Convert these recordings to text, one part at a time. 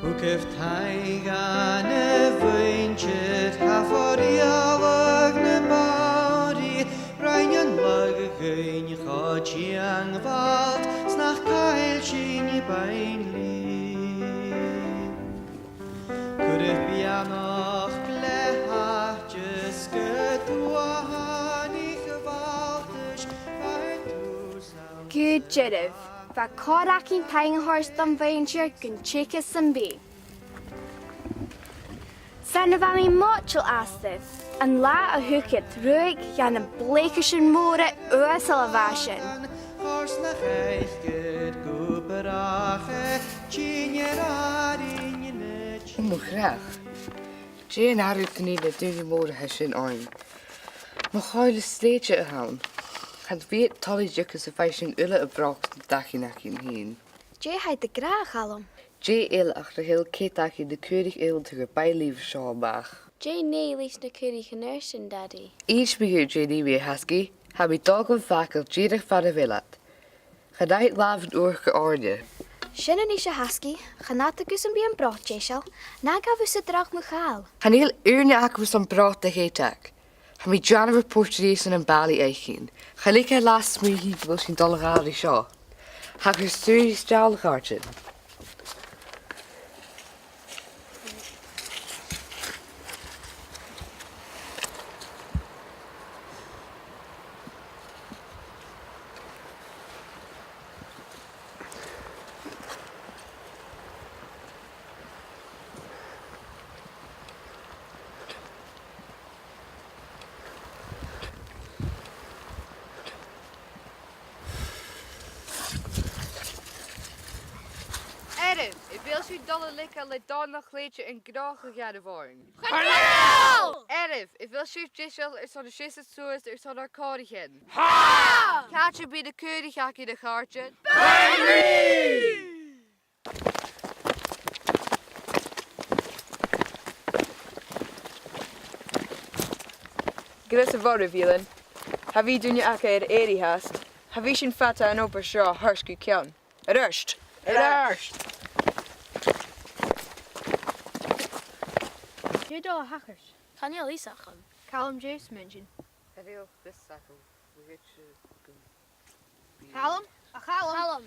Thugaibh Taing an Mhuinntir Haforialach na Bari Ryan Lagain Chodjiang Valt Snach Kail Shini Bainli Thugaibh Bianoch Glehatjes Gedwahani Gewaltisch Good Jeddah. Va Korakin Taing Horse dan Mhuinntir gun Chicka Sambi. Sanavami Mochel Astith, and La a Hookit Ruig Yan a Blakishin Mora Uasalavashin. Horse na Geichged Guberache Chinerarin Graag. Jane Harry niet de dunne mode hashin on. Maar goeie sleetje gaan. Het weet tallijtjes of hij zijn ulle gebruikt dagje heen. Jay had de graag allem. Jay il achter heel ketaki de keurig il te bijleven schaalbaag. Jay nee liefst de keurig nursen daddy. Each beheer Jay die weer husky, heb ik dag en vaker jedig van de willet. Gedijt lavend oorge orde. Shannon is je husky, ganate kussen bij een broodje shell. Naga we ze draag me gaal. Han heel urne akkus aan brood de geetak. Heb ik Janver Portree en een balie eigen. Gelijk hij laatst me hier was in dollarade shaw. Heb ik stuur staal gaartje. Ik wil zo'n dolle lekker let dan nog leedje en graag gaan worden. Genel! Erf, ik wil zo'n gissel, er zal de gissel zoals er zal er kardigen. Ha! Gaat je bij de keurig, ga je de gaartje. Grote woorden vielen. Heb je doen je akker de eri haast? Heb je zijn vatten en opa shaw harsk kan? Rust! Rust! Je doe hackers. Kan je al iets zeggen? Callum James mention. Hij wil best zeggen. Callum? Callum.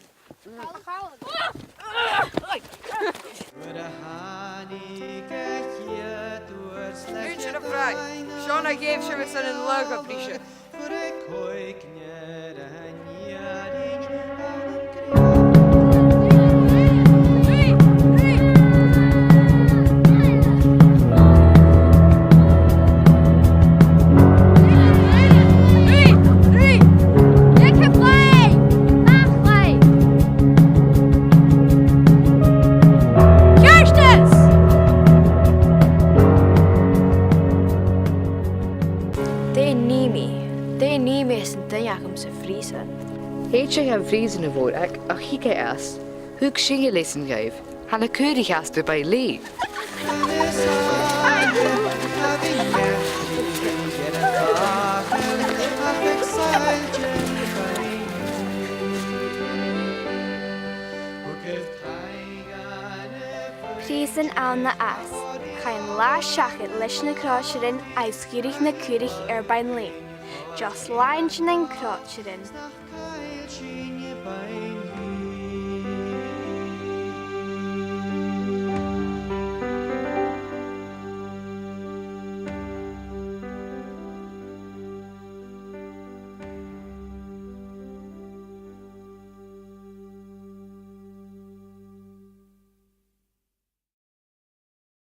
Callum. Muntje op vrij. Shona geeft ze met een leuke priesje. Heet je hem vriezen voor ik, ach ik as. Hoe ik je lezen geef. Han een keurig haast erbij leef. Priesen aan de as. Geen laas schachet lischen krootjerin, ijsgierig na kurig erbij leen. Just lijntje en krootjerin.